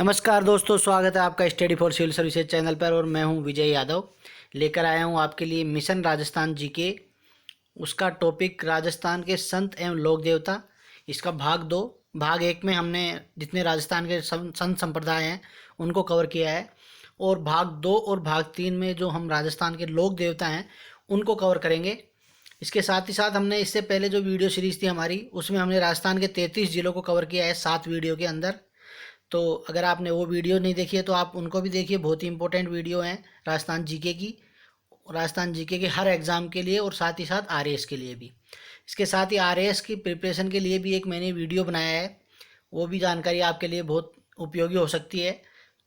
नमस्कार दोस्तों, स्वागत है आपका study for civil services channel पर। और मैं हूं विजय यादव। लेकर आया हूं आपके लिए मिशन राजस्थान जीके। उसका टॉपिक राजस्थान के संत एवं लोक देवता। इसका भाग 2। भाग 1 में हमने जितने राजस्थान के संत संप्रदाय हैं उनको कवर किया है, और भाग 2 और भाग 3 में जो हम राजस्थान के लोक देवता हैं उनको कवर करेंगे। इसके साथ ही साथ हमने इससे पहले जो वीडियो सीरीज़ थी हमारी, उसमें हमने राजस्थान के 33 जिलों को कवर किया है 7 वीडियो के अंदर। तो अगर आपने वो वीडियो नहीं देखी है तो आप उनको भी देखिए, बहुत ही इंपॉर्टेंट वीडियो हैं राजस्थान जीके की, राजस्थान जीके के हर एग्ज़ाम के लिए और साथ ही साथ आरएएस के लिए भी। इसके साथ ही आरएएस की प्रिपरेशन के लिए भी एक मैंने वीडियो बनाया है, वो भी जानकारी आपके लिए बहुत उपयोगी हो सकती है,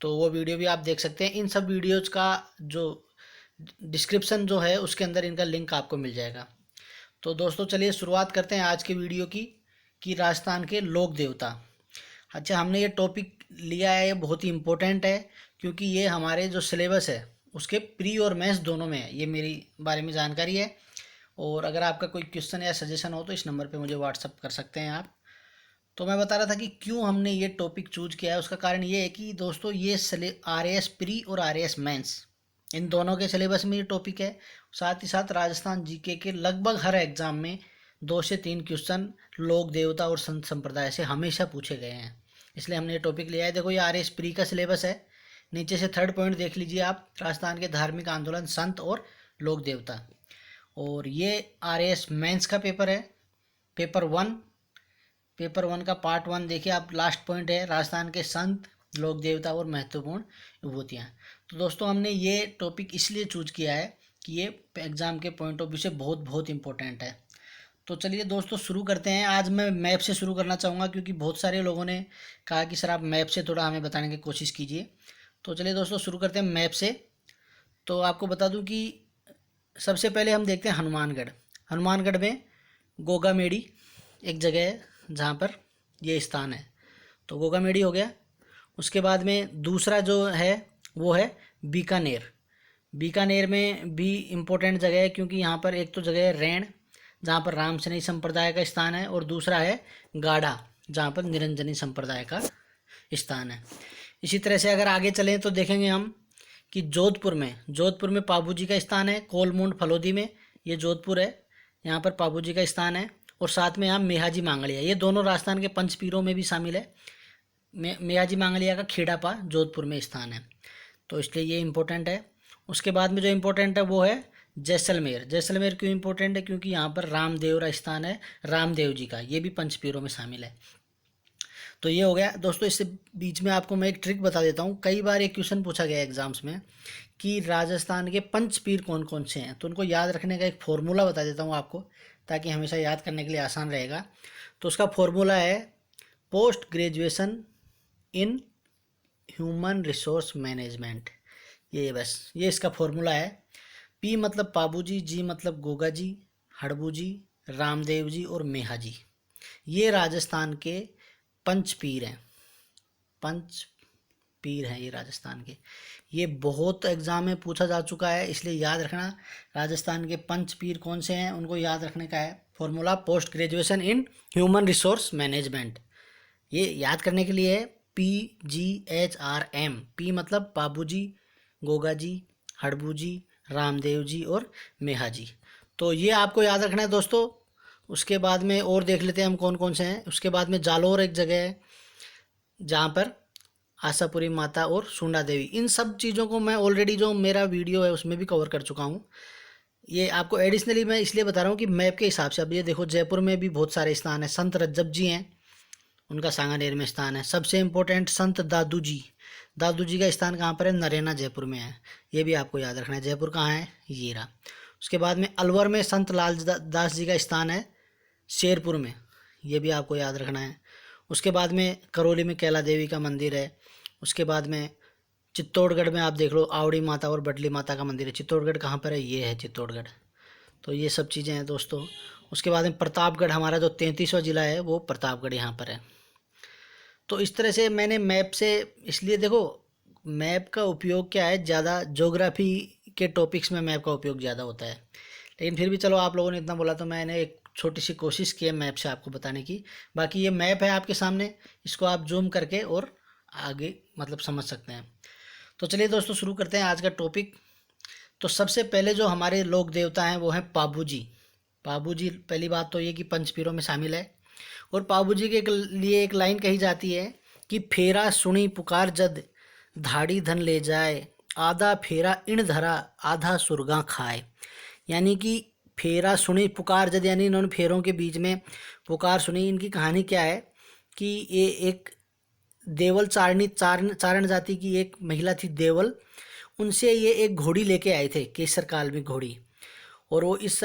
तो वो वीडियो भी आप देख सकते हैं। इन सब वीडियोज़ का जो डिस्क्रिप्शन जो है उसके अंदर इनका लिंक आपको मिल जाएगा। तो दोस्तों चलिए शुरुआत करते हैं आज के वीडियो की, कि राजस्थान के लोक देवता। अच्छा, हमने ये टॉपिक लिया है, ये बहुत ही इम्पोर्टेंट है क्योंकि ये हमारे जो सिलेबस है उसके प्री और मेंस दोनों में है। ये मेरी बारे में जानकारी है, और अगर आपका कोई क्वेश्चन या सजेशन हो तो इस नंबर पे मुझे व्हाट्सअप कर सकते हैं आप। तो मैं बता रहा था कि क्यों हमने ये टॉपिक चूज किया है। उसका कारण ये है कि दोस्तों ये आरएएस प्री और आरएएस मेंस इन दोनों के सिलेबस में ये टॉपिक है। साथ ही साथ राजस्थान जीके के लगभग हर एग्जाम में 2 से 3 क्वेश्चन लोक देवता और संत संप्रदाय से हमेशा पूछे गए हैं, इसलिए हमने ये टॉपिक लिया है। देखो, ये आरएएस प्री का सिलेबस है। नीचे से थर्ड पॉइंट देख लीजिए आप, राजस्थान के धार्मिक आंदोलन, संत और लोक देवता। और ये आरएएस मेंस का पेपर है, पेपर 1 का पार्ट 1 देखिए आप। लास्ट पॉइंट है राजस्थान के संत, लोक देवता और महत्वपूर्ण विभूतियाँ। तो दोस्तों हमने ये टॉपिक इसलिए चूज किया है कि ये एग्जाम के पॉइंट ऑफ व्यू से बहुत बहुत इंपॉर्टेंट है। तो चलिए दोस्तों शुरू करते हैं। आज मैं मैप से शुरू करना चाहूँगा क्योंकि बहुत सारे लोगों ने कहा कि सर आप मैप से थोड़ा हमें बताने की कोशिश कीजिए। तो चलिए दोस्तों शुरू करते हैं मैप से। तो आपको बता दूं कि सबसे पहले हम देखते हैं हनुमानगढ़। हनुमानगढ़ में गोगामेड़ी एक जगह है जहाँ पर ये स्थान है, तो गोगामेड़ी हो गया। उसके बाद में दूसरा जो है वो है बीकानेर। बीकानेर में भी इम्पोर्टेंट जगह है क्योंकि यहाँ पर एक तो जगह है रैण जहाँ पर रामसनेही संप्रदाय का स्थान है, और दूसरा है गाढ़ा जहाँ पर निरंजनी संप्रदाय का स्थान है। इसी तरह से अगर आगे चलें तो देखेंगे हम कि जोधपुर में पाबू जी का स्थान है। कोलमुंड फलोदी में, ये जोधपुर है, यहाँ पर पाबू जी का स्थान है। और साथ में यहाँ मेहाजी मांगलिया, ये दोनों राजस्थान के पंचपीरों में भी शामिल है। मेहाजी मांगलिया का खेड़ापा जोधपुर में स्थान है, तो इसलिए ये इम्पोर्टेंट है। उसके बाद में जो इम्पोर्टेंट है वो है जैसलमेर। जैसलमेर क्यों इम्पोर्टेंट है? क्योंकि यहाँ पर रामदेवरा स्थान है रामदेव जी का, ये भी पंचपीरों में शामिल है। तो ये हो गया दोस्तों। इससे बीच में आपको मैं एक ट्रिक बता देता हूँ। कई बार एक क्वेश्चन पूछा गया एग्जाम्स में कि राजस्थान के पंचपीर कौन कौन से हैं, तो उनको याद रखने का एक फॉर्मूला बता देता हूँ आपको, ताकि हमेशा याद करने के लिए आसान रहेगा। तो उसका फॉर्मूला है post graduation in human resource management. ये बस ये इसका फॉर्मूला है। पी मतलब पाबू जी, जी मतलब गोगा जी, हड़बू जी, रामदेव जी और मेहा जी, ये राजस्थान के पंचपीर हैं। पंचपीर हैं ये राजस्थान के। ये बहुत एग्जाम में पूछा जा चुका है, इसलिए याद रखना राजस्थान के पंचपीर कौन से हैं, उनको याद रखने का है formula post graduation in human resource management. ये याद करने के लिए है PGHRM। पी मतलब पाबू जी, गोगा जी, हड़बू जी, रामदेव जी और मेहा जी। तो ये आपको याद रखना है दोस्तों। उसके बाद में और देख लेते हैं हम कौन कौन से हैं। उसके बाद में जालोर एक जगह है जहाँ पर आशापुरी माता और सुंडा देवी, इन सब चीज़ों को मैं ऑलरेडी जो मेरा वीडियो है उसमें भी कवर कर चुका हूँ। ये आपको एडिशनली मैं इसलिए बता रहा हूँ कि मैप के हिसाब से। अब ये देखो, जयपुर में भी बहुत सारे स्थान हैं। संत रज्जब जी हैं, उनका सांगानेर में स्थान है। सबसे इम्पोर्टेंट संत दादू जी का स्थान कहाँ पर है? नरेना जयपुर में है। ये भी आपको याद रखना है। जयपुर कहाँ है? ये रहा। उसके बाद में अलवर में संत लाल दास जी का स्थान है, शेरपुर में, ये भी आपको याद रखना है। उसके बाद में करौली में कैला देवी का मंदिर है। उसके बाद में चित्तौड़गढ़ में आप देख लो, आवड़ी माता और बडली माता का मंदिर है। चित्तौड़गढ़ कहाँ पर है? ये है चित्तौड़गढ़। तो ये सब चीज़ें हैं दोस्तों। उसके बाद में प्रतापगढ़, हमारा जो 33वां जिला है वो प्रतापगढ़ यहाँ पर है। तो इस तरह से मैंने मैप से, इसलिए देखो मैप का उपयोग क्या है, ज़्यादा ज्योग्राफी के टॉपिक्स में मैप का उपयोग ज़्यादा होता है। लेकिन फिर भी चलो, आप लोगों ने इतना बोला तो मैंने एक छोटी सी कोशिश की है मैप से आपको बताने की। बाकी ये मैप है आपके सामने, इसको आप जूम करके और आगे मतलब समझ सकते हैं। तो चलिए दोस्तों शुरू करते हैं आज का टॉपिक। तो सबसे पहले जो हमारे लोक देवता हैं वो हैं पाबू जी। पाबू जी, पहली बात तो ये कि पंचपीरों में शामिल है। और पाबू जी के लिए एक लाइन कही जाती है कि फेरा सुनी पुकार जद, धाड़ी धन ले जाए, आधा फेरा इण धरा, आधा सुरगा खाए। यानी कि फेरा सुनी पुकार जद, यानी इन्होंने फेरों के बीच में पुकार सुनी। इनकी कहानी क्या है कि ये एक देवल चारणी चारण जाति की एक महिला थी देवल, उनसे ये एक घोड़ी लेके आए थे, केसर काल में घोड़ी। और वो इस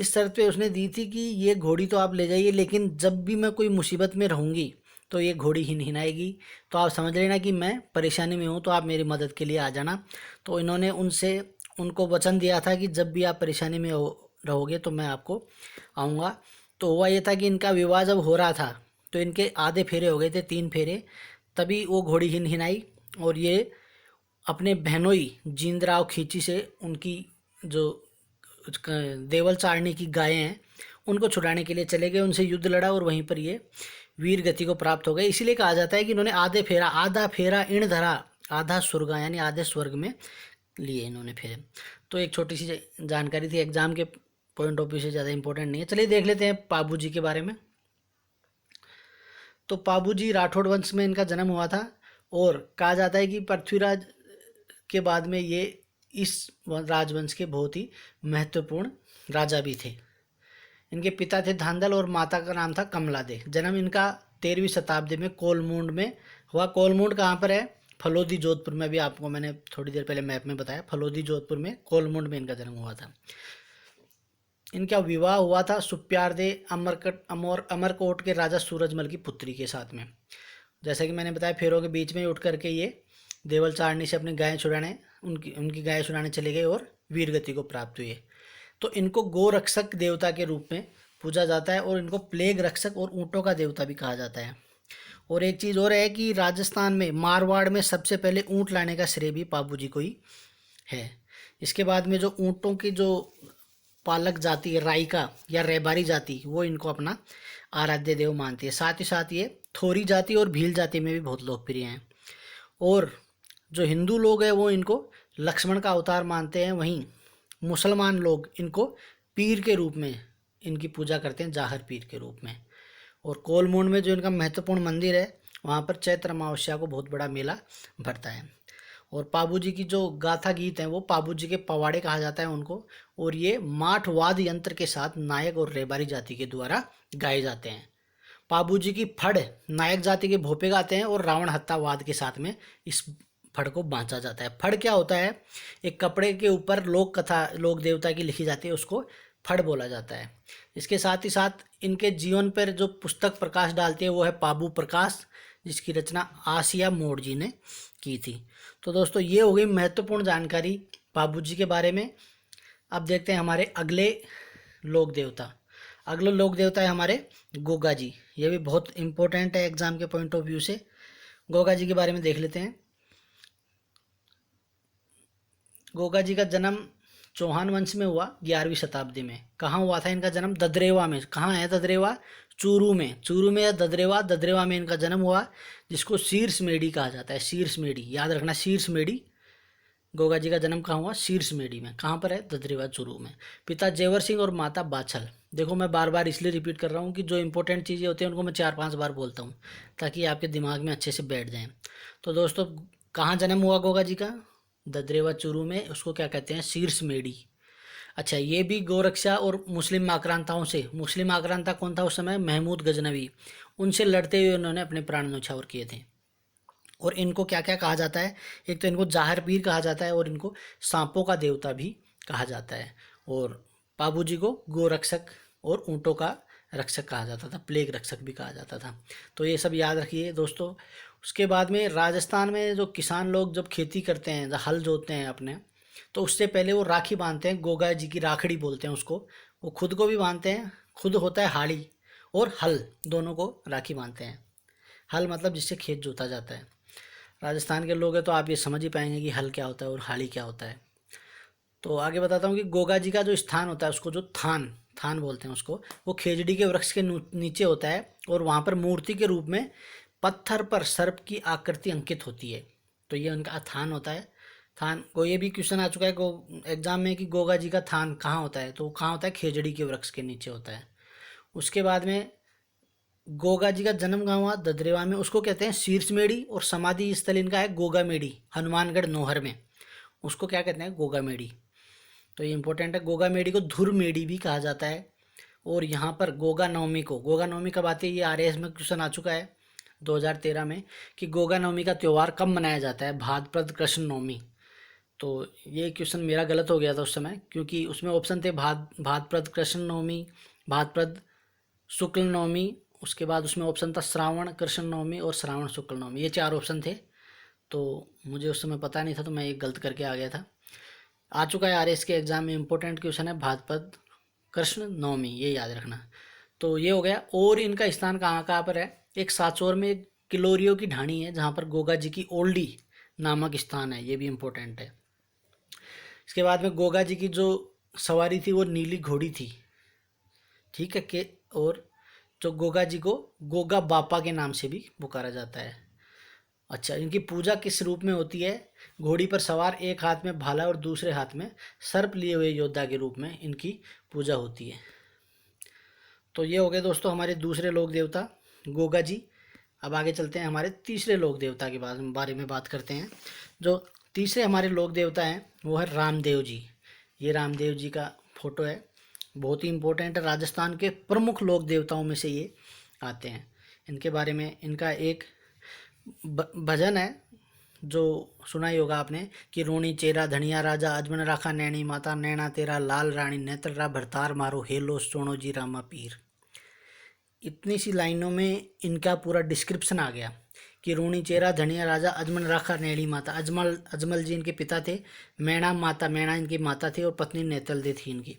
शर्त पे उसने दी थी कि ये घोड़ी तो आप ले जाइए, लेकिन जब भी मैं कोई मुसीबत में रहूँगी तो ये घोड़ी हिनहिनाएगी, तो आप समझ लेना कि मैं परेशानी में हूँ, तो आप मेरी मदद के लिए आ जाना। तो इन्होंने उनको वचन दिया था कि जब भी आप परेशानी में रहोगे तो मैं आपको आऊँगा। तो हुआ ये था कि इनका विवाह जब हो रहा था तो इनके आधे फेरे हो गए थे, 3 फेरे, तभी वो घोड़ी हिनहिनाई और ये अपने बहनोई जींदराव खींची से उनकी जो देवल चारणी की गायें हैं उनको छुड़ाने के लिए चले गए, उनसे युद्ध लड़ा और वहीं पर ये वीर गति को प्राप्त हो गए। इसीलिए कहा जाता है कि इन्होंने आधा फेरा इण धरा, आधा स्वर्गा, यानी आधे स्वर्ग में लिए इन्होंने फेरे। तो एक छोटी सी जानकारी थी, एग्जाम के पॉइंट ऑफ व्यू से ज़्यादा इंपॉर्टेंट नहीं है। चलिए देख लेते हैं पाबू जी के बारे में। तो पाबू जी राठौड़ वंश में इनका जन्म हुआ था और कहा जाता है कि पृथ्वीराज के बाद में ये इस राजवंश के बहुत ही महत्वपूर्ण राजा भी थे। इनके पिता थे धांधल और माता का नाम था कमला दे। जन्म इनका 13वीं शताब्दी में कोलमूंड में हुआ। कोलमूंड कहाँ पर है? फलोदी जोधपुर में। भी आपको मैंने थोड़ी देर पहले मैप में बताया, फलोदी जोधपुर में कोलमूंड में इनका जन्म हुआ था। इनका विवाह हुआ था सुप्यारदे अमरकोट के राजा सूरजमल की पुत्री के साथ में। जैसा कि मैंने बताया, फेरों के बीच में उठ करके ये देवल चारणी से अपनी गायें छुड़ाने उनकी गायें छुड़ाने चले गए और वीर गति को प्राप्त हुए। तो इनको गोरक्षक देवता के रूप में पूजा जाता है और इनको प्लेग रक्षक और ऊँटों का देवता भी कहा जाता है। और एक चीज़ और है कि राजस्थान में मारवाड़ में सबसे पहले ऊँट लाने का श्रेय भी पाबू जी को ही है। इसके बाद में जो ऊँटों की जो पालक जाति है, राइका या रेबारी जाति, वो इनको अपना आराध्य देव मानती है। साथ ही साथ ये थोरी जाति और भील जाति में भी बहुत लोकप्रिय हैं। और जो हिंदू लोग हैं वो इनको लक्ष्मण का अवतार मानते हैं, वहीं मुसलमान लोग इनको पीर के रूप में इनकी पूजा करते हैं, जाहर पीर के रूप में। और कोलमूंड में जो इनका महत्वपूर्ण मंदिर है वहाँ पर चैत्र अमावस्या को बहुत बड़ा मेला भरता है। और पाबू जी की जो गाथा गीत हैं वो पाबू जी के पवाड़े कहा जाता है उनको। और ये माठवाद यंत्र के साथ नायक और रेबारी जाति के द्वारा गाए जाते हैं। पाबू जी की फड़ नायक जाति के भोपे गाते हैं और रावण हत्या वाद के साथ में इस फड़ को बांचा जाता है। फड़ क्या होता है? एक कपड़े के ऊपर लोक कथा लोक देवता की लिखी जाती है, उसको फड़ बोला जाता है। इसके साथ ही साथ इनके जीवन पर जो पुस्तक प्रकाश डालती है वो है पाबू प्रकाश, जिसकी रचना आसिया मोड़ जी ने की थी। तो दोस्तों ये हो गई महत्वपूर्ण जानकारी पाबू जी के बारे में। अब देखते हैं हमारे अगले लोक देवता। अगले लोक देवता है हमारे गोगा जी। ये भी बहुत इंपॉर्टेंट है एग्जाम के पॉइंट ऑफ व्यू से। गोगा जी के बारे में देख लेते हैं। गोगा जी का जन्म चौहान वंश में हुआ 11वीं शताब्दी में। कहाँ हुआ था इनका जन्म? ददरेवा में। कहाँ है ददरेवा? चूरू में। चूरू में या ददरेवा में इनका जन्म हुआ, जिसको शीर्ष मेढ़ी कहा जाता है। शीर्ष मेढ़ी याद रखना, शीर्ष मेढ़ी। गोगा जी का जन्म कहाँ हुआ? शीर्ष मेढ़ी में। कहाँ पर है? ददरेवा चूरू में। पिता जेवर सिंह और माता बाछल। देखो मैं बार बार इसलिए रिपीट कर रहा हूँ कि जो इंपॉर्टेंट चीज़ें होती हैं उनको मैं 4-5 बार बोलता हूँ ताकि आपके दिमाग में अच्छे से बैठ जाएँ। तो दोस्तों कहाँ जन्म हुआ गोगा जी का? ददरेवा चूरू में। उसको क्या कहते हैं? शीर्ष मेढ़ी। अच्छा, ये भी गोरक्षा और मुस्लिम आक्रांताओं से, मुस्लिम आक्रांता कौन था उस समय? महमूद गजनवी। उनसे लड़ते हुए उन्होंने अपने प्राण न्यौछावर किए थे। और इनको क्या क्या कहा जाता है? एक तो इनको जाहर पीर कहा जाता है और इनको सांपों का देवता भी कहा जाता है। और पाबू जी को गोरक्षक और ऊँटों का रक्षक कहा जाता था, प्लेग रक्षक भी कहा जाता था। तो ये सब याद रखिए दोस्तों। उसके बाद में राजस्थान में जो किसान लोग जब खेती करते हैं, जब हल जोतते हैं अपने, तो उससे पहले वो राखी बांधते हैं। गोगा जी की राखड़ी बोलते हैं उसको। वो खुद को भी बांधते हैं, खुद होता है हाड़ी, और हल, दोनों को राखी बांधते हैं। हल मतलब जिससे खेत जोता जाता है। राजस्थान के लोग हैं तो आप ये समझ ही पाएंगे कि हल क्या होता है और हाड़ी क्या होता है। तो आगे बताता हूँ कि गोगा जी का जो स्थान होता है उसको जो थान थान बोलते हैं उसको, वो खेजड़ी के वृक्ष के नीचे होता है। और वहाँ पर मूर्ति के रूप में पत्थर पर सर्प की आकृति अंकित होती है। तो ये उनका थान होता है। थान को ये भी क्वेश्चन आ चुका है एग्जाम में कि गोगा जी का थान कहाँ होता है, तो कहाँ होता है, खेजड़ी के वृक्ष के नीचे होता है। उसके बाद में गोगा जी का जन्म कहाँ हुआ, ददरेवा में, उसको कहते हैं शीर्ष मेड़ी, और समाधि स्थल इनका है गोगा मेड़ी, हनुमानगढ़ नौहर में, उसको क्या कहते हैं, गोगा मेड़ी। तो ये इंपॉर्टेंट है। गोगा मेड़ी को धुर मेड़ी भी कहा जाता है। और यहाँ पर गोगा नवमी को, गोगा नवमी कब आती है, ये आरएएस में क्वेश्चन आ चुका है 2013 में कि गोगा नवमी का त्यौहार कब मनाया जाता है, भाद्रपद कृष्ण नवमी। तो ये क्वेश्चन मेरा गलत हो गया था उस समय, क्योंकि उसमें ऑप्शन थे भाद्रपद कृष्ण नवमी, भाद्रपद शुक्ल नवमी, उसके बाद उसमें ऑप्शन था श्रावण कृष्ण नवमी और श्रावण शुक्ल नवमी, ये 4 ऑप्शन थे। तो मुझे उस समय पता नहीं था, तो मैं ये गलत करके आ गया था। आ चुका है आरएएस के एग्जाम में, इंपॉर्टेंट क्वेश्चन है भाद्रपद कृष्ण नवमी, ये याद रखना। तो ये हो गया। और इनका स्थान कहाँ कहाँ पर है, एक साचौर में एक किलोरियो की ढाणी है जहाँ पर गोगा जी की ओल्डी नामक स्थान है, ये भी इम्पोर्टेंट है। इसके बाद में गोगा जी की जो सवारी थी वो नीली घोड़ी थी, ठीक है के। और जो गोगा जी को गोगा बापा के नाम से भी पुकारा जाता है। अच्छा, इनकी पूजा किस रूप में होती है, घोड़ी पर सवार, एक हाथ में भाला और दूसरे हाथ में सर्प लिए हुए योद्धा के रूप में इनकी पूजा होती है। तो ये हो गए दोस्तों हमारे दूसरे लोक देवता गोगा जी। अब आगे चलते हैं, हमारे तीसरे लोक देवता के बारे में बात करते हैं। जो तीसरे हमारे लोक देवता हैं वो है रामदेव जी। ये रामदेव जी का फोटो है, बहुत ही इम्पोर्टेंट है, राजस्थान के प्रमुख लोक देवताओं में से ये आते हैं। इनके बारे में इनका एक भजन है जो सुना ही होगा आपने कि रोणी चेरा धनिया राजा अजमन राखा नैनी माता नैना तेरा लाल रानी नेत्र रा भरतार मारो हेलो सोनो जी रामा पीर। इतनी सी लाइनों में इनका पूरा डिस्क्रिप्शन आ गया कि रोणी चेरा धनिया राजा अजमन राखा नैनी माता, अजमल जी इनके पिता थे, मैणा माता, मैणा इनकी माता थी, और पत्नी नेतल दे थी इनकी।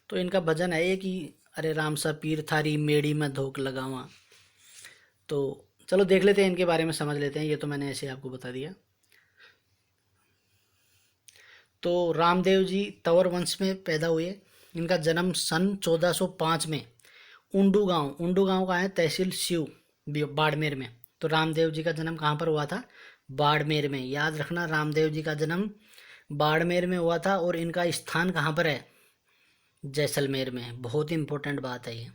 तो इनका भजन है ये कि अरे राम सा पीर थारी मेड़ी में धोख लगावा। तो चलो देख लेते हैं इनके बारे में, समझ लेते हैं। ये तो मैंने ऐसे आपको बता दिया। तो रामदेव जी तंवर वंश में पैदा हुए। इनका जन्म सन 1405 में उंडू गांव का है, तहसील शिव, बाड़मेर में। तो रामदेव जी का जन्म कहाँ पर हुआ था, बाड़मेर में। याद रखना, रामदेव जी का जन्म बाड़मेर में हुआ था। और इनका स्थान कहाँ पर है, जैसलमेर में। बहुत ही इंपॉर्टेंट बात है ये,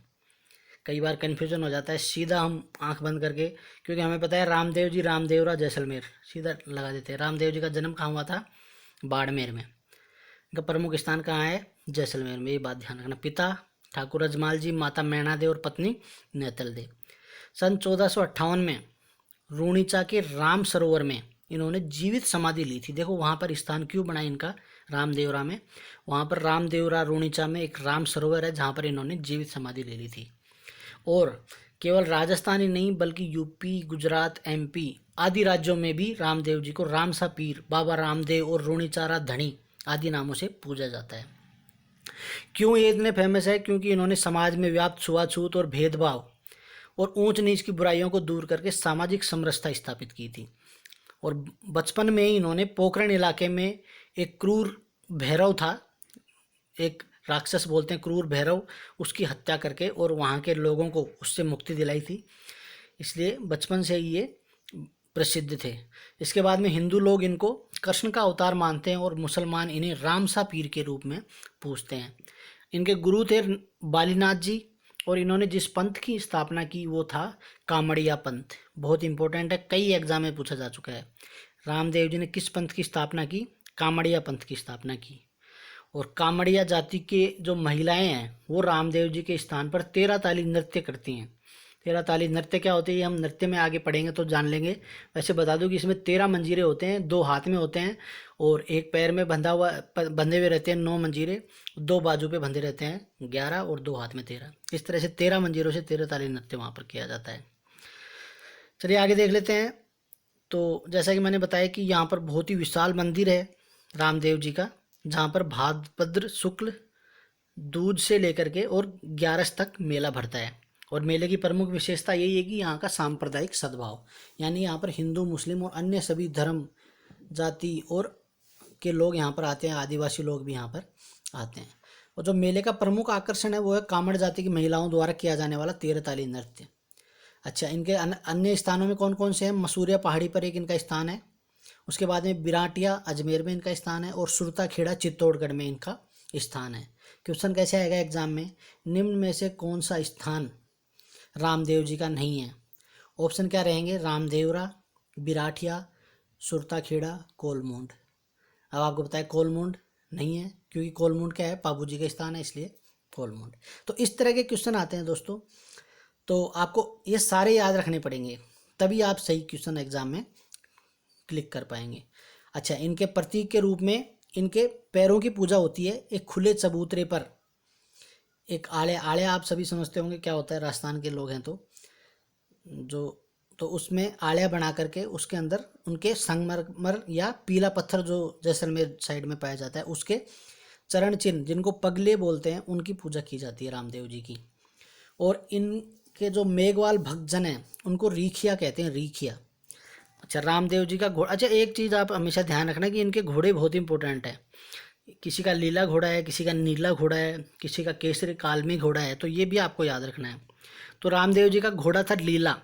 कई बार कन्फ्यूजन हो जाता है, सीधा हम आंख बंद करके, क्योंकि हमें पता है रामदेव जी रामदेवरा जैसलमेर सीधा लगा देते हैं। रामदेव जी का जन्म कहाँ हुआ था, बाड़मेर में। इनका प्रमुख स्थान कहाँ है, जैसलमेर में, ये बात ध्यान रखना। पिता ठाकुर अजमाल जी, माता मैणा दे और पत्नी नेतल दे। सन 1458 में रूणीचा के राम सरोवर में इन्होंने जीवित समाधि ली थी। देखो वहाँ पर स्थान क्यों बना इनका, रामदेवरा में। वहाँ पर रामदेवरा रूणीचा में एक राम सरोवर है जहाँ पर इन्होंने जीवित समाधि ले ली थी। और केवल राजस्थान ही नहीं बल्कि यूपी, गुजरात, एमपी आदि राज्यों में भी रामदेव जी को रामसा पीर, बाबा रामदेव और रूणीचारा धनी आदि नामों से पूजा जाता है। क्यों ये इतने फेमस है, क्योंकि इन्होंने समाज में व्याप्त छुआछूत और भेदभाव और ऊंच नीच की बुराइयों को दूर करके सामाजिक समरसता स्थापित की थी। और बचपन में ही इन्होंने पोखरण इलाके में एक क्रूर भैरव था, एक राक्षस बोलते हैं क्रूर भैरव, उसकी हत्या करके और वहाँ के लोगों को उससे मुक्ति दिलाई थी। इसलिए बचपन से ही ये प्रसिद्ध थे। इसके बाद में हिंदू लोग इनको कृष्ण का अवतार मानते हैं और मुसलमान इन्हें रामसा पीर के रूप में पूजते हैं। इनके गुरु थे बालीनाथ जी, और इन्होंने जिस पंथ की स्थापना की वो था कामड़िया पंथ। बहुत इंपॉर्टेंट है, कई एग्जाम में पूछा जा चुका है। रामदेव जी ने किस पंथ की स्थापना की, कामड़िया पंथ की स्थापना की। और कामड़िया जाति के जो महिलाएं हैं वो रामदेव जी के स्थान पर 13 ताली नृत्य करती हैं। 13 ताली नृत्य क्या होते हैं, ये हम नृत्य में आगे पढ़ेंगे तो जान लेंगे। वैसे बता दूं कि इसमें 13 मंजीरे होते हैं, 2 हाथ में होते हैं और एक पैर में बंधे हुए रहते हैं 9 मंजीरे, 2 बाजू पे बंधे रहते हैं 11 और 2 हाथ में 13। इस तरह से 13 मंजीरों से 13 ताली नृत्य वहाँ पर किया जाता है। चलिए आगे देख लेते हैं। तो जैसा कि मैंने बताया कि यहाँ पर बहुत ही विशाल मंदिर है रामदेव जी का, जहाँ पर भाद्रपद शुक्ल दूज से लेकर के और 11 तक मेला भरता है। और मेले की प्रमुख विशेषता यही है कि यहाँ का सांप्रदायिक सद्भाव, यानी यहाँ पर हिंदू, मुस्लिम और अन्य सभी धर्म, जाति और के लोग यहाँ पर आते हैं, आदिवासी लोग भी यहाँ पर आते हैं। और जो मेले का प्रमुख आकर्षण है वो है कामड़ जाति की महिलाओं द्वारा किया जाने वाला 13 ताली नृत्य। अच्छा, इनके अन्य स्थानों में कौन कौन से हैं? मसूरिया पहाड़ी पर एक इनका स्थान है, उसके बाद में बिराटिया अजमेर में इनका स्थान है, और सुरता खेड़ा चित्तौड़गढ़ में इनका स्थान है। क्वेश्चन कैसे आएगा एग्जाम में? निम्न में से कौन सा स्थान रामदेव जी का नहीं है? ऑप्शन क्या रहेंगे? रामदेवरा, बिराटिया, सुरता खेड़ा, कोलमुंड। अब आपको बताया कोलमुंड नहीं है, क्योंकि कोलमुंड क्या है? बाबू जी का स्थान है, इसलिए कोलमुंड। तो इस तरह के क्वेश्चन आते हैं दोस्तों, तो आपको ये सारे याद रखने पड़ेंगे, तभी आप सही क्वेश्चन एग्जाम में क्लिक कर पाएंगे। अच्छा, इनके प्रतीक के रूप में इनके पैरों की पूजा होती है। एक खुले चबूतरे पर एक आड़े, आड़े आप सभी समझते होंगे क्या होता है, राजस्थान के लोग हैं तो जो, तो उसमें आड़िया बना करके उसके अंदर उनके संगमरमर या पीला पत्थर जो जैसलमेर साइड में पाया जाता है, उसके चरण चिन्ह जिनको पगले बोलते हैं, उनकी पूजा की जाती है रामदेव जी की। और इनके जो मेघवाल भक्तजन हैं उनको रीखिया कहते हैं, रीखिया। अच्छा, रामदेव जी का घोड़ा। अच्छा, एक चीज़ आप हमेशा ध्यान रखना कि इनके घोड़े बहुत इंपॉर्टेंट है। किसी का लीला घोड़ा है, किसी का नीला घोड़ा है, किसी का केसरी कालमी घोड़ा है, तो ये भी आपको याद रखना है। तो रामदेव जी का घोड़ा था लीला,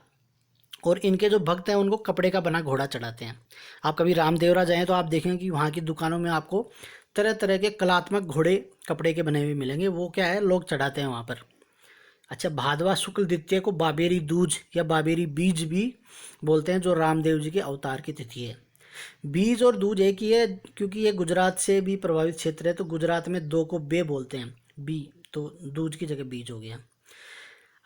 और इनके जो भक्त हैं उनको कपड़े का बना घोड़ा चढ़ाते हैं। आप कभी रामदेवरा जाएं तो आप देखेंगे कि वहाँ की दुकानों में आपको तरह तरह के कलात्मक घोड़े कपड़े के बने हुए मिलेंगे। वो क्या है, लोग चढ़ाते हैं वहाँ पर। अच्छा, भादवा शुक्ल द्वितीय को बाबेरी दूज या बाबेरी बीज भी बोलते हैं, जो रामदेव जी के अवतार की तिथि है। बीज और दूज एक ही है, क्योंकि ये गुजरात से भी प्रभावित क्षेत्र है, तो गुजरात में दो को बे बोलते हैं, बी, तो दूज की जगह बीज हो गया।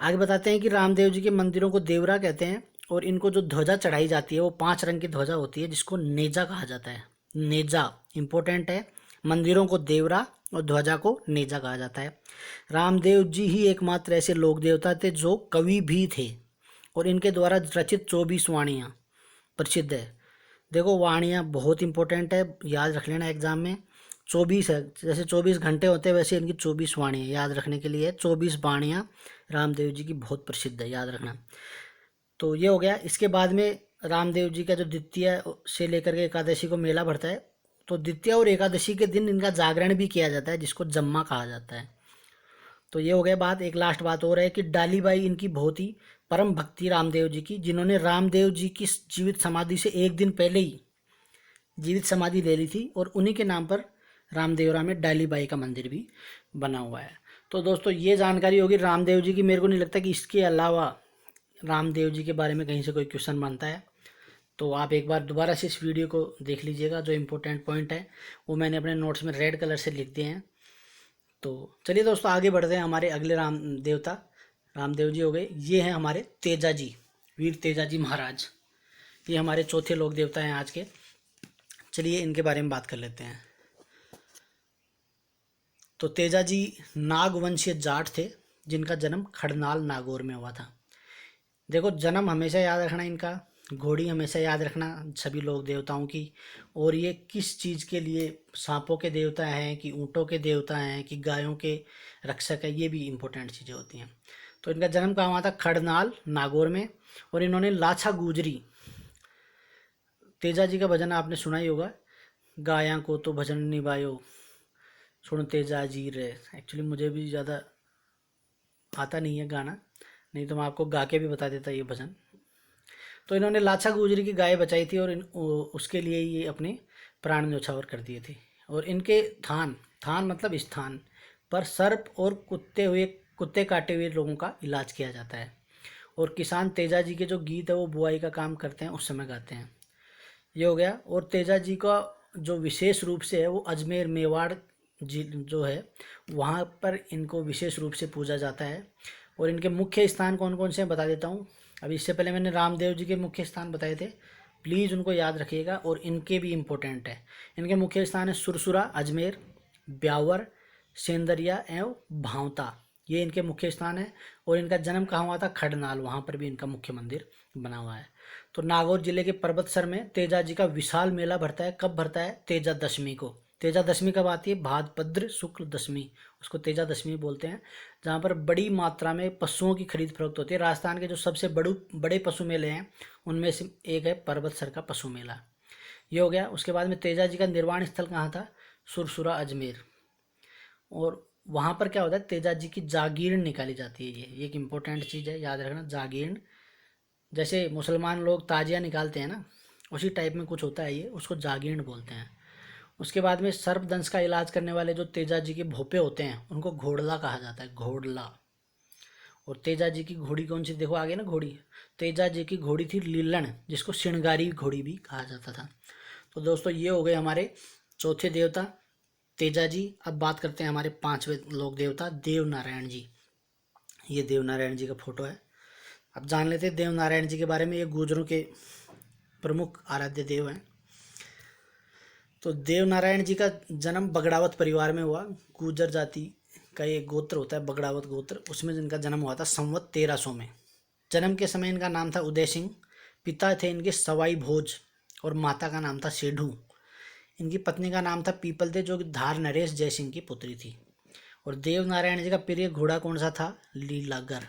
आगे बताते हैं कि रामदेव जी के मंदिरों को देवरा कहते हैं, और इनको जो ध्वजा चढ़ाई जाती है वो 5 रंग की ध्वजा होती है, जिसको नेजा कहा जाता है। नेजा इंपॉर्टेंट है। मंदिरों को देवरा और ध्वजा को नेजा कहा जाता है। रामदेव जी ही एकमात्र ऐसे लोक देवता थे जो कवि भी थे, और इनके द्वारा रचित 24 वाणियाँ प्रसिद्ध है। देखो, वाणियाँ बहुत इंपॉर्टेंट है, याद रख लेना एग्जाम में। 24 है, जैसे 24 घंटे होते हैं वैसे इनकी 24 वाणियाँ याद रखने के लिए। 24 वाणियाँ रामदेव जी की बहुत प्रसिद्ध है, याद रखना। तो ये हो गया। इसके बाद में रामदेव जी का जो द्वितीय से लेकर के एकादशी को मेला भरता है, तो द्वितीय और एकादशी के दिन इनका जागरण भी किया जाता है, जिसको जम्मा कहा जाता है। तो ये हो गया बात। एक लास्ट बात और है कि डालीबाई इनकी बहुत ही परम भक्ति रामदेव जी की, जिन्होंने रामदेव जी की जीवित समाधि से एक दिन पहले ही जीवित समाधि ले ली थी, और उन्हीं के नाम पर रामदेवरा में डालीबाई का मंदिर भी बना हुआ है। तो दोस्तों, ये जानकारी होगी रामदेव जी की। मेरे को नहीं लगता कि इसके अलावा रामदेव जी के बारे में कहीं से कोई क्वेश्चन बनता है। तो आप एक बार दोबारा से इस वीडियो को देख लीजिएगा। जो इम्पोर्टेंट पॉइंट है वो मैंने अपने नोट्स में रेड कलर से लिख दिए हैं। तो चलिए दोस्तों, आगे बढ़ते हैं। हमारे अगले राम देवता रामदेव जी हो गए। ये हैं हमारे तेजा जी, वीर तेजा जी महाराज। ये हमारे चौथे लोक देवता हैं आज के। चलिए इनके बारे में बात कर लेते हैं। तो तेजा जी नागवंशीय जाट थे, जिनका जन्म खड़नाल नागौर में हुआ था। देखो, जन्म हमेशा याद रखना इनका, घोड़ी हमेशा याद रखना सभी लोक देवताओं की, और ये किस चीज़ के लिए, सांपों के देवता हैं कि ऊँटों के देवता हैं कि गायों के रक्षक है, ये भी इम्पोर्टेंट चीज़ें होती हैं। तो इनका जन्म कहाँ हुआ था? खड़नाल नागौर में। और इन्होंने लाछा गुजरी, तेजा जी का भजन आपने सुना ही होगा, गाया को तो भजन निभायो सुन तेजा जी रे। एक्चुअली मुझे भी ज़्यादा आता नहीं है गाना, नहीं तो मैं आपको गा के भी बता देता ये भजन। तो इन्होंने लाछा गुजरी की गाय बचाई थी, और उसके लिए ये अपने प्राण न्यौछावर कर दिए थे। और इनके थान, थान मतलब स्थान पर सर्प और कुत्ते काटे हुए लोगों का इलाज किया जाता है। और किसान तेजा जी के जो गीत है वो बुआई का काम करते हैं, उस समय गाते हैं। ये हो गया। और तेजा जी का जो विशेष रूप से है वो अजमेर मेवाड़ जी जो है वहाँ पर इनको विशेष रूप से पूजा जाता है। और इनके मुख्य स्थान कौन कौन से हैं बता देता हूँ। अभी इससे पहले मैंने रामदेव जी के मुख्य स्थान बताए थे, प्लीज़ उनको याद रखिएगा, और इनके भी इम्पोर्टेंट है। इनके मुख्य स्थान है सुरसुरा अजमेर, ब्यावर, सेंदरिया एवं भावता, ये इनके मुख्य स्थान है। और इनका जन्म कहाँ हुआ था? खड़नाल, वहाँ पर भी इनका मुख्य मंदिर बना हुआ है। तो नागौर जिले के पर्वतसर में तेजा जी का विशाल मेला भरता है। कब भरता है? तेजा दशमी को। तेजा दशमी कब आती है? भाद्रपद शुक्ल दशमी, उसको तेजा दशमी बोलते हैं, जहाँ पर बड़ी मात्रा में पशुओं की खरीद फरोख्त होती है। राजस्थान के जो सबसे बड़े पशु मेले हैं उनमें से एक है पर्वतसर का पशु मेला। ये हो गया। उसके बाद में तेजा जी का निर्वाण स्थल कहाँ था? सुरसुरा अजमेर। और वहाँ पर क्या होता है? तेजा जी की जागीर निकाली जाती है। ये एक इम्पोर्टेंट चीज़ है, याद रखना, जागीर जैसे मुसलमान लोग ताजिया निकालते हैं ना, उसी टाइप में कुछ होता है ये, उसको जागीर बोलते हैं। उसके बाद में सर्पदंश का इलाज करने वाले जो तेजा जी के भोपे होते हैं उनको घोड़ला कहा जाता है, घोड़ला। और तेजा जी की घोड़ी कौन सी, देखो आगे ना घोड़ी, तेजा जी की घोड़ी थी लीलन, जिसको श्रृंगारी घोड़ी भी कहा जाता था। तो दोस्तों ये हो गए हमारे चौथे देवता तेजा जी। अब बात करते हैं हमारे पांचवें लोक देवता देव नारायण जी। ये देव नारायण जी का फोटो है। अब जान लेते हैं देव नारायण जी के बारे में। ये गुर्जरों के प्रमुख आराध्य देव हैं। तो देव नारायण जी का जन्म बगड़ावत परिवार में हुआ। गुर्जर जाति का एक गोत्र होता है बगड़ावत गोत्र, उसमें जिनका जन्म हुआ था संवत 1300 में। जन्म के समय इनका नाम था उदय सिंह। पिता थे इनके सवाई भोज और माता का नाम था सेठू। इनकी पत्नी का नाम था पीपल दे, जो कि धार नरेश जयसिंह की पुत्री थी। और देव नारायण जी का प्रिय घोड़ा कौन सा था, लीलागर।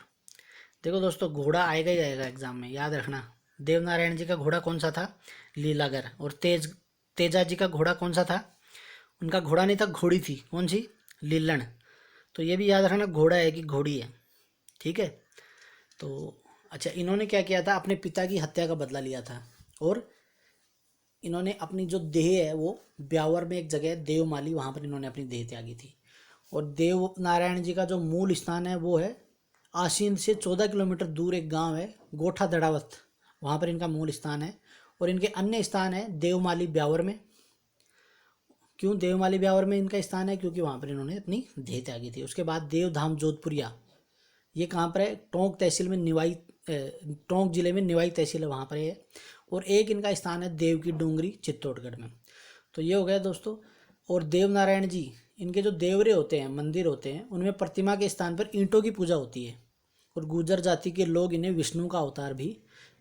देखो दोस्तों घोड़ा आएगा ही आएगा एग्जाम में, याद रखना। देव नारायण जी का घोड़ा कौन सा था, लीलागर। और तेजा जी का घोड़ा कौन सा था, उनका घोड़ा नहीं था, घोड़ी थी, कौन सी, लीलन। तो ये भी याद रखना घोड़ा है कि घोड़ी है, ठीक है। तो अच्छा, इन्होंने क्या किया था, अपने पिता की हत्या का बदला लिया था। और इन्होंने अपनी जो देह है वो ब्यावर में एक जगह है देवमाली, वहाँ पर इन्होंने अपनी देह त्यागी थी। और देव नारायण जी का जो मूल स्थान है वो है आसीन से 14 किलोमीटर दूर एक गांव है गोठा दड़ावत, वहाँ पर इनका मूल स्थान है। और इनके अन्य स्थान है देवमाली ब्यावर में। क्यों देवमाली ब्यावर में इनका स्थान है, क्योंकि वहाँ पर इन्होंने अपनी देह त्यागी थी। उसके बाद देवधाम जोधपुरिया, ये कहाँ पर है, टोंक तहसील में निवाई, टोंक जिले में निवाई तहसील है, वहाँ पर है। और एक इनका स्थान है देव की डूंगरी चित्तौड़गढ़ में। तो ये हो गया दोस्तों। और देव नारायण जी, इनके जो देवरे होते हैं, मंदिर होते हैं, उनमें प्रतिमा के स्थान पर ईंटों की पूजा होती है। और गुर्जर जाति के लोग इन्हें विष्णु का अवतार भी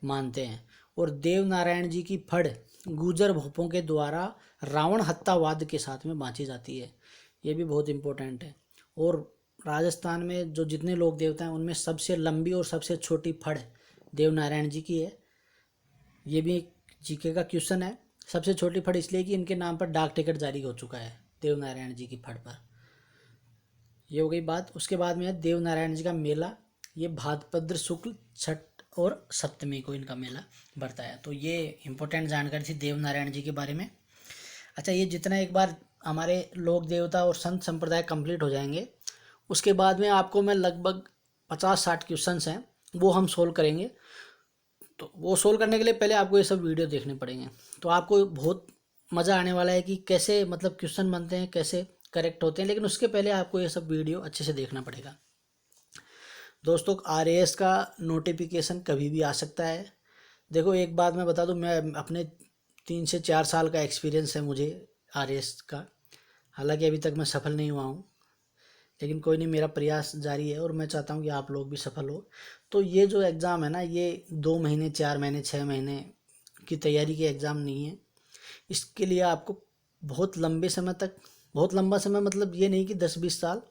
मानते हैं। और देव नारायण जी की फड़ गुर्जर भोपों के द्वारा रावण हत्यावाद के साथ में बाँची जाती है, ये भी बहुत इंपॉर्टेंट है। और राजस्थान में जो जितने लोक देवता हैं उनमें सबसे लंबी और सबसे छोटी फड़ देव नारायण जी की है। ये भी एक जीके का क्वेश्चन है। सबसे छोटी फड़ इसलिए कि इनके नाम पर डाक टिकट जारी हो चुका है देव नारायण जी की फड़ पर। ये हो गई बात। उसके बाद में है देव नारायण जी का मेला। ये भाद्रपद शुक्ल छठ और सप्तमी को इनका मेला बढ़ता है। तो ये इंपॉर्टेंट जानकारी थी देव नारायण जी के बारे में। अच्छा, ये जितना एक बार हमारे लोक देवता और संत संप्रदाय कंप्लीट हो जाएंगे, उसके बाद में आपको मैं लगभग 50-60 क्वेश्चंस हैं वो हम सोल्व करेंगे। तो वो सोल्व करने के लिए पहले आपको ये सब वीडियो देखने पड़ेंगे। तो आपको बहुत मज़ा आने वाला है कि कैसे मतलब क्वेश्चन बनते हैं, कैसे करेक्ट होते हैं। लेकिन उसके पहले आपको ये सब वीडियो अच्छे से देखना पड़ेगा। दोस्तों आरएएस का नोटिफिकेशन कभी भी आ सकता है। देखो एक बात मैं बता दूं, मैं अपने 3 से 4 साल का एक्सपीरियंस है मुझे आरएएस का। हालांकि अभी तक मैं सफल नहीं हुआ हूँ, लेकिन कोई नहीं, मेरा प्रयास जारी है और मैं चाहता हूँ कि आप लोग भी सफल हो। तो ये जो एग्ज़ाम है ना, ये 2 महीने, 4 महीने, 6 महीने की तैयारी के एग्ज़ाम नहीं है। इसके लिए आपको बहुत लंबे समय तक, बहुत लंबा समय मतलब ये नहीं कि 10-20 साल,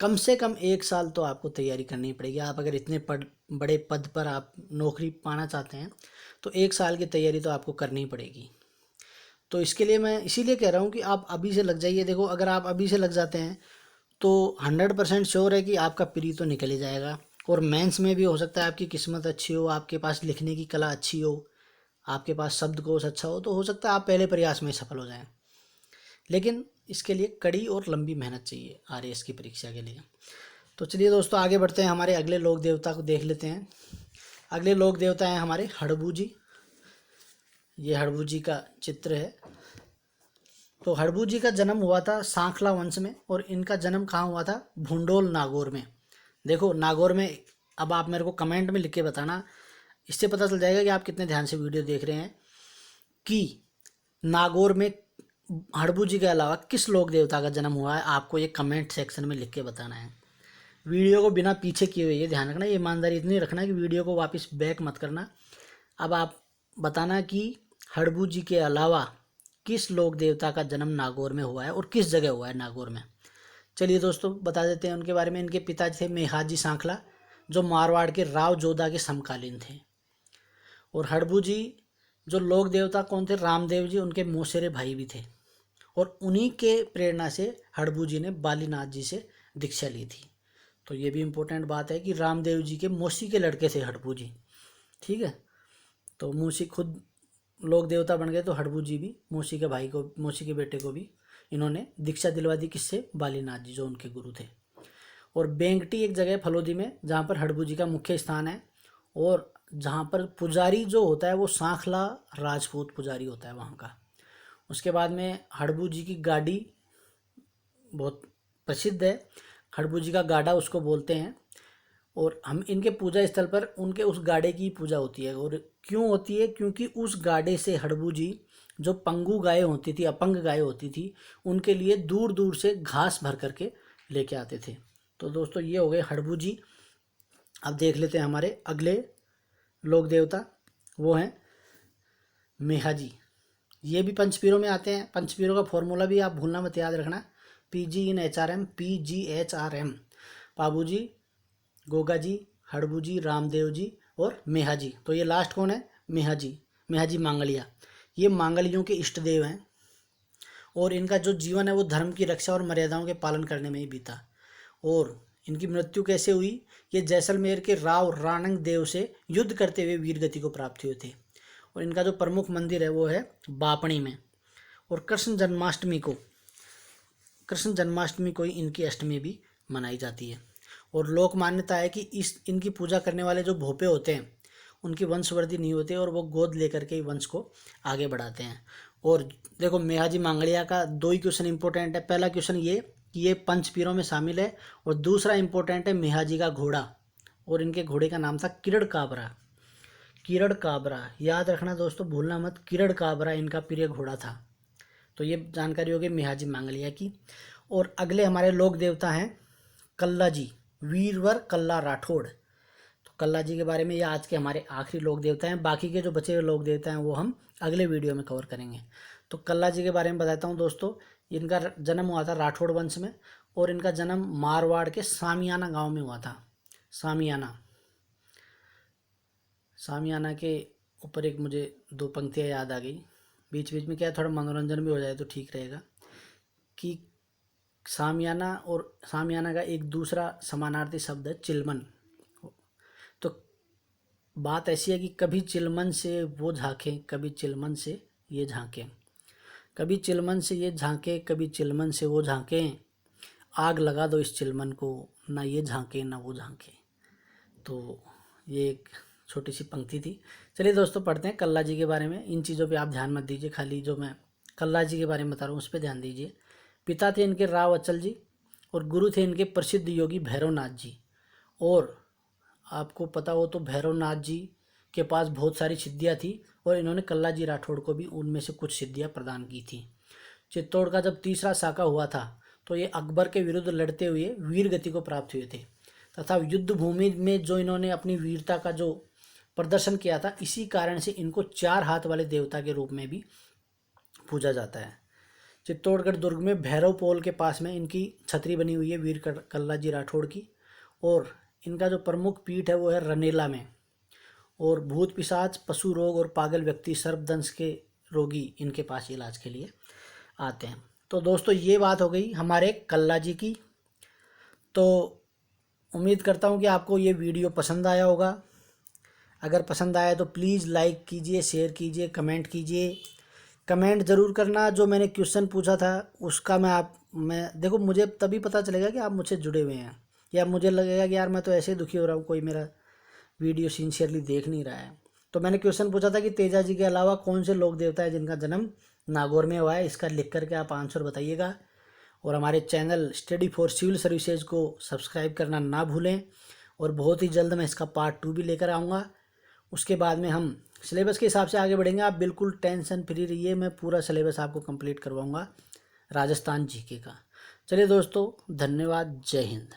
कम से कम 1 साल तो आपको तैयारी करनी पड़ेगी। आप अगर इतने बड़े पद पर आप नौकरी पाना चाहते हैं तो 1 साल की तैयारी तो आपको करनी पड़ेगी। तो इसके लिए मैं इसीलिए कह रहा हूँ कि आप अभी से लग जाइए। देखो अगर आप अभी से लग जाते हैं तो 100% श्योर है कि आपका प्री तो निकल ही जाएगा। और मेंस में भी हो सकता है आपकी किस्मत अच्छी हो, आपके पास लिखने की कला अच्छी हो, आपके पास शब्दकोश अच्छा हो, तो हो सकता है आप पहले प्रयास में सफल हो जाएं। लेकिन इसके लिए कड़ी और लंबी मेहनत चाहिए आरएएस की परीक्षा के लिए। तो चलिए दोस्तों आगे बढ़ते हैं, हमारे अगले लोक देवता को देख लेते हैं। अगले लोक देवता हैं हमारे हड़बू जी। ये हड़बू जी का चित्र है। तो हड़बू जी का जन्म हुआ था सांखला वंश में, और इनका जन्म कहाँ हुआ था, भुंडोल नागौर में। देखो नागौर में, अब आप मेरे को कमेंट में लिख के बताना, इससे पता चल जाएगा कि आप कितने ध्यान से वीडियो देख रहे हैं, कि नागौर में हड़बू जी के अलावा किस लोक देवता का जन्म हुआ है। आपको ये कमेंट सेक्शन में लिख के बताना है। वीडियो को बिना पीछे किए हुए, ये ध्यान रखना, ये ईमानदारी इतनी रखना कि वीडियो को वापस बैक मत करना। अब आप बताना कि हड़बू जी के अलावा किस लोक देवता का जन्म नागौर में हुआ है और किस जगह हुआ है नागौर में। चलिए दोस्तों बता देते हैं उनके बारे में। इनके पिता थे मेहाजी सांखला, जो मारवाड़ के राव जोधा के समकालीन थे। और हड़बू जी जो लोक देवता कौन थे, रामदेव जी, उनके मौसेरे भाई भी थे। और उन्हीं के प्रेरणा से हड़बू जी ने बालीनाथ जी से दीक्षा ली थी। तो ये भी इम्पोर्टेंट बात है कि रामदेव जी के मौसी के लड़के थे हड़बू जी। ठीक है। तो मूसी खुद लोक देवता बन गए, तो हड़बू जी भी मूसी के भाई को, मूसी के बेटे को भी इन्होंने दीक्षा दिलवा दी। किससे? बालीनाथ जी जो उनके गुरु थे। और बेंगटी एक जगह है फलोदी में जहाँ पर हड़बू जी का मुख्य स्थान है, और जहाँ पर पुजारी जो होता है वो सांखला राजपूत पुजारी होता है वहाँ का। उसके बाद में हड़बू जी की गाड़ी बहुत प्रसिद्ध है, हड़बू जी का गाड़ा उसको बोलते हैं। और हम इनके पूजा स्थल पर उनके उस गाड़े की पूजा होती है। और क्यों होती है? क्योंकि उस गाड़े से हड़बू जी जो पंगु गाय होती थी, अपंग गाय होती थी, उनके लिए दूर दूर से घास भर करके लेके आते थे। तो दोस्तों ये हो गए हड़बू जी। अब देख लेते हैं हमारे अगले लोक देवता, वो हैं मेहाजी। ये भी पंचपीरों में आते हैं। पंचपीरों का फॉर्मूला भी आप भूलना मत, याद रखना, PG/HRM, PGHRM। पाबू जी, गोगा जी, हड़बू जी, रामदेव जी और मेहा जी। तो ये लास्ट कौन है? मेहा जी। मेहा जी मांगलिया, ये मांगलियों के इष्ट देव हैं। और इनका जो जीवन है वो धर्म की रक्षा और मर्यादाओं के पालन करने में ही बीता। और इनकी मृत्यु कैसे हुई? ये जैसलमेर के राव राणंग देव से युद्ध करते हुए वीर गति को प्राप्त हुए थे। और इनका जो प्रमुख मंदिर है वो है बापणी में। और कृष्ण जन्माष्टमी को ही इनकी अष्टमी भी मनाई जाती है। और लोक मान्यता है कि इनकी पूजा करने वाले जो भोपे होते हैं उनकी वंशवृद्धि नहीं होती, और वो गोद लेकर के ही वंश को आगे बढ़ाते हैं। और देखो मेहाजी मांगलिया का 2 ही क्वेश्चन इंपॉर्टेंट है। पहला क्वेश्चन ये कि ये पंचपीरों में शामिल है, और दूसरा इंपॉर्टेंट है मेहाजी का घोड़ा, और इनके घोड़े का नाम था किरण काबरा। किरण काबरा याद रखना दोस्तों, भूलना मत, किरण काबरा इनका प्रिय घोड़ा था। तो ये जानकारी होगी मेहाजी मांगलिया की। और अगले हमारे लोक देवता हैं कल्ला जी, वीरवर कल्ला राठौड़। तो कल्ला जी के बारे में ये आज के हमारे आखिरी लोक देवता हैं। बाकी के जो बचे हुए लोक देवता हैं वो हम अगले वीडियो में कवर करेंगे। तो कल्ला जी के बारे में बताता हूँ दोस्तों। इनका जन्म हुआ था राठौड़ वंश में, और इनका जन्म मारवाड़ के सामियाना गांव में हुआ था। सामियाना के ऊपर एक मुझे 2 पंक्तियाँ याद आ गई, बीच बीच में क्या थोड़ा मनोरंजन भी हो जाए तो ठीक रहेगा। कि सामियाना और सामियाना का एक दूसरा समानार्थी शब्द है चिलमन। तो बात ऐसी है कि कभी चिलमन से वो झांकें, कभी चिलमन से ये झांकें, कभी चिलमन से ये झांकें, कभी चिलमन से वो झांकें, आग लगा दो इस चिलमन को, ना ये झांके ना वो झांके। तो ये एक छोटी सी पंक्ति थी। चलिए दोस्तों पढ़ते हैं कल्ला जी के बारे में। इन चीज़ों पे आप ध्यान मत दीजिए, खाली जो मैं कल्ला जी के बारे में बता रहा हूँ उस पर ध्यान दीजिए। पिता थे इनके राव अचल जी, और गुरु थे इनके प्रसिद्ध योगी भैरवनाथ जी। और आपको पता हो तो भैरवनाथ जी के पास बहुत सारी सिद्धियाँ थी, और इन्होंने कल्ला जी राठौड़ को भी उनमें से कुछ सिद्धियाँ प्रदान की थी। चित्तौड़ का जब तीसरा साका हुआ था तो ये अकबर के विरुद्ध लड़ते हुए वीर गति को प्राप्त हुए थे, तथा युद्ध भूमि में जो इन्होंने अपनी वीरता का जो प्रदर्शन किया था, इसी कारण से इनको 4 हाथ वाले देवता के रूप में भी पूजा जाता है। चित्तौड़गढ़ दुर्ग में भैरव पोल के पास में इनकी छतरी बनी हुई है वीर कल्ला जी राठौड़ की। और इनका जो प्रमुख पीठ है वो है रनेला में। और भूत पिशाच, पशु रोग और पागल व्यक्ति, सर्पदंश के रोगी इनके पास इलाज के लिए आते हैं। तो दोस्तों ये बात हो गई हमारे कल्ला जी की। तो उम्मीद करता हूँ कि आपको ये वीडियो पसंद आया होगा। अगर पसंद आया तो प्लीज़ लाइक कीजिए, शेयर कीजिए, कमेंट कीजिए। कमेंट ज़रूर करना जो मैंने क्वेश्चन पूछा था उसका। मैं देखो, मुझे तभी पता चलेगा कि आप मुझसे जुड़े हुए हैं, या मुझे लगेगा कि यार मैं तो ऐसे ही दुखी हो रहा हूँ, कोई मेरा वीडियो सिंसियरली देख नहीं रहा है। तो मैंने क्वेश्चन पूछा था कि तेजा जी के अलावा कौन से लोक देवता है जिनका जन्म नागौर में हुआ है। इसका लिख करके आप आंसर बताइएगा। और हमारे channel study for civil services को सब्सक्राइब करना ना भूलें। और बहुत ही जल्द मैं इसका पार्ट 2 भी लेकर आऊँगा। उसके बाद में हम सिलेबस के हिसाब से आगे बढ़ेंगे। आप बिल्कुल टेंशन फ्री रहिए, मैं पूरा सिलेबस आपको कंप्लीट करवाऊँगा राजस्थान जीके का। चलिए दोस्तों, धन्यवाद, जय हिंद।